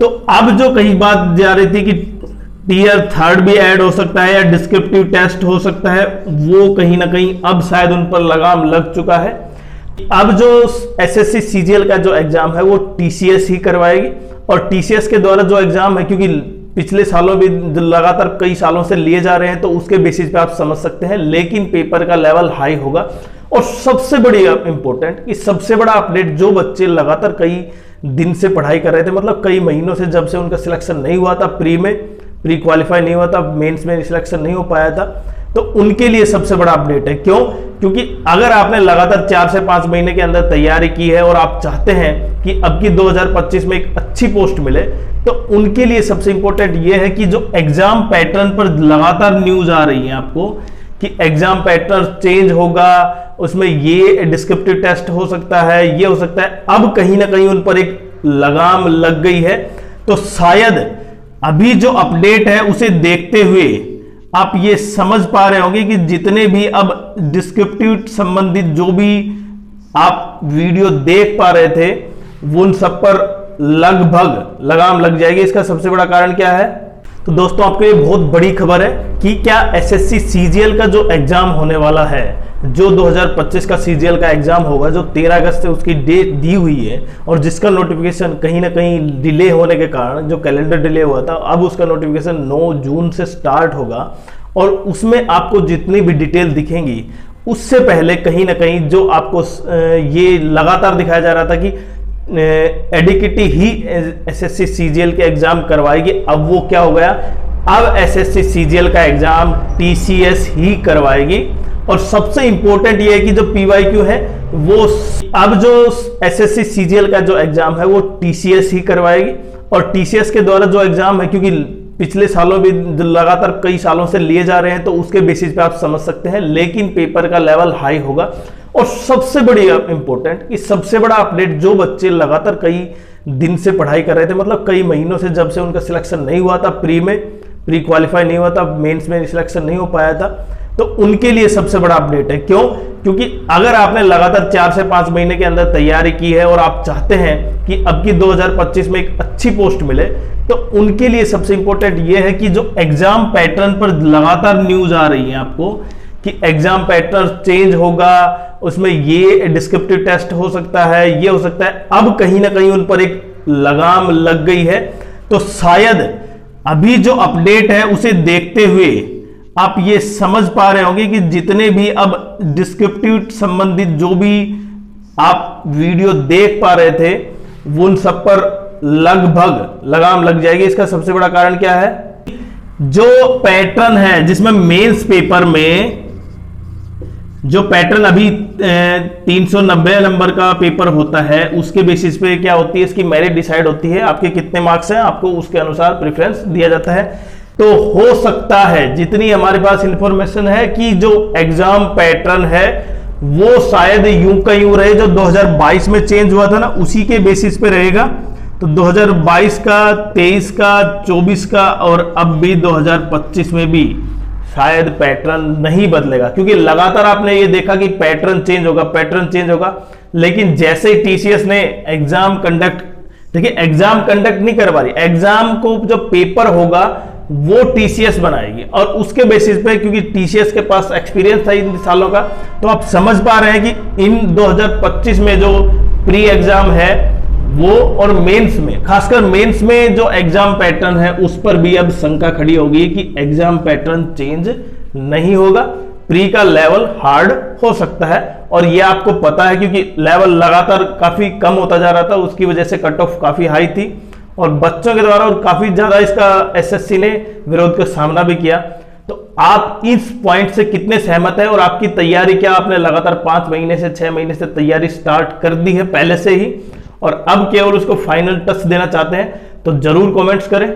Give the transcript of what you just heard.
तो अब जो कहीं बात जा रही थी कि टीयर थर्ड भी ऐड हो सकता है या डिस्क्रिप्टिव टेस्ट हो सकता है, वो कहीं ना कहीं अब शायद उन पर लगाम लग चुका है। अब जो एसएससी सीजीएल का जो एग्जाम है वो टीसीएस ही करवाएगी, और टीसीएस के द्वारा जो एग्जाम है, क्योंकि पिछले सालों भी लगातार कई सालों से लिए जा रहे हैं, तो उसके बेसिस पे आप समझ सकते हैं, लेकिन पेपर का लेवल हाई होगा। और सबसे बड़ी इंपॉर्टेंट कि सबसे बड़ा अपडेट, जो बच्चे लगातार कई दिन से पढ़ाई कर रहे थे, मतलब कई महीनों से, जब से उनका सिलेक्शन नहीं हुआ था, प्री क्वालिफाई नहीं हुआ था, मेंस में सिलेक्शन नहीं हो पाया था, तो उनके लिए सबसे बड़ा अपडेट है। क्यों? क्योंकि अगर आपने लगातार 4 से 5 महीने के अंदर तैयारी की है और आप चाहते हैं कि अब की 2025 में एक अच्छी पोस्ट मिले, तो उनके लिए सबसे इंपॉर्टेंट यह है कि जो एग्जाम पैटर्न पर लगातार न्यूज आ रही है आपको कि एग्जाम पैटर्न चेंज होगा, उसमें ये डिस्क्रिप्टिव टेस्ट हो सकता है, ये हो सकता है, अब कहीं ना कहीं उन पर एक लगाम लग गई है। तो शायद अभी जो अपडेट है उसे देखते हुए आप ये समझ पा रहे होंगे कि जितने भी अब डिस्क्रिप्टिव संबंधित जो भी आप वीडियो देख पा रहे थे, वो उन सब पर लगभग लगाम लग जाएगी। इसका सबसे बड़ा कारण क्या है? तो दोस्तों, आपको ये बहुत बड़ी खबर है कि क्या एसएससी सीजीएल का जो एग्जाम होने वाला है, जो 2025 का सीजीएल का एग्जाम होगा, जो 13 अगस्त से उसकी डेट दी हुई है, और जिसका नोटिफिकेशन कहीं ना कहीं डिले होने के कारण, जो कैलेंडर डिले हुआ था, अब उसका नोटिफिकेशन 9 जून से स्टार्ट होगा। और उसमें आपको जितनी भी डिटेल दिखेंगी, उससे पहले कहीं ना कहीं जो आपको ये लगातार दिखाया जा रहा था कि एडिकिटी ही एसएससी सीजीएल के एग्जाम करवाएगी, अब वो क्या हो गया, अब एसएससी सीजीएल का एग्जाम टीसीएस ही करवाएगी। और सबसे इंपॉर्टेंट ये है कि जो पीवाईक्यू है वो अब जो एसएससी सीजीएल का जो एग्जाम है वो टीसीएस ही करवाएगी, और टीसीएस के द्वारा जो एग्जाम है, क्योंकि पिछले सालों भी लगातार कई सालों से लिए जा रहे हैं, तो उसके बेसिस पे आप समझ सकते हैं, लेकिन पेपर का लेवल हाई होगा। और सबसे बड़ी इंपॉर्टेंट कि सबसे बड़ा अपडेट, जो बच्चे लगातार कई दिन से पढ़ाई कर रहे थे, मतलब कई महीनों से, जब से उनका सिलेक्शन नहीं हुआ था, प्री क्वालिफाई नहीं हुआ था, मेंस में सिलेक्शन नहीं हो पाया था, तो उनके लिए सबसे बड़ा अपडेट है। क्यों? क्योंकि अगर आपने लगातार 4 से 5 महीने के अंदर तैयारी की है और आप चाहते हैं कि अब की 2025 में एक अच्छी पोस्ट मिले, तो उनके लिए सबसे इंपॉर्टेंट यह है कि जो एग्जाम पैटर्न पर लगातार न्यूज आ रही है आपको कि एग्जाम पैटर्न चेंज होगा, उसमें ये डिस्क्रिप्टिव टेस्ट हो सकता है, ये हो सकता है, अब कहीं ना कहीं उन पर एक लगाम लग गई है। तो शायद अभी जो अपडेट है उसे देखते हुए आप ये समझ पा रहे होंगे कि जितने भी अब डिस्क्रिप्टिव संबंधित जो भी आप वीडियो देख पा रहे थे, वो उन सब पर लगभग लगाम लग जाएगी। इसका सबसे बड़ा कारण क्या है? जो पैटर्न है, जिसमें मेंस पेपर में जो पैटर्न अभी 390 नंबर का पेपर होता है, उसके बेसिस पे क्या होती है, इसकी मेरिट डिसाइड होती है, आपके कितने मार्क्स हैं, आपको उसके अनुसार प्रेफरेंस दिया जाता है। तो हो सकता है, जितनी हमारे पास इंफॉर्मेशन है, कि जो एग्जाम पैटर्न है वो शायद यूं का यूं रहे, जो 2022 में चेंज हुआ था ना, उसी के बेसिस पे रहेगा। तो 2022 का, 23 का, 24 का, और अब भी 2025 में भी शायद पैटर्न नहीं बदलेगा, क्योंकि लगातार आपने ये देखा कि पैटर्न चेंज होगा, लेकिन जैसे ही टीसीएस ने एग्जाम कंडक्ट, देखिए एग्जाम कंडक्ट नहीं करवा रही, एग्जाम को जो पेपर होगा वो टीसीएस बनाएगी, और उसके बेसिस पे, क्योंकि टीसीएस के पास एक्सपीरियंस था इन सालों का, तो आप समझ पा रहे हैं कि इन 2025 में जो प्री एग्जाम है वो, और मेंस में, खासकर मेंस में जो एग्जाम पैटर्न है, उस पर भी अब शंका खड़ी होगी कि एग्जाम पैटर्न चेंज नहीं होगा, प्री का लेवल हार्ड हो सकता है। और ये आपको पता है, क्योंकि लेवल लगातार काफी कम होता जा रहा था, उसकी वजह से कट ऑफ काफी हाई थी, और बच्चों के द्वारा और काफी ज्यादा इसका एसएससी ने विरोध का सामना भी किया। तो आप इस पॉइंट से कितने सहमत है, और आपकी तैयारी क्या? आपने लगातार 5 महीने से 6 महीने से तैयारी स्टार्ट कर दी है पहले से ही, और अब केवल उसको फाइनल टच देना चाहते हैं? तो जरूर कमेंट्स करें।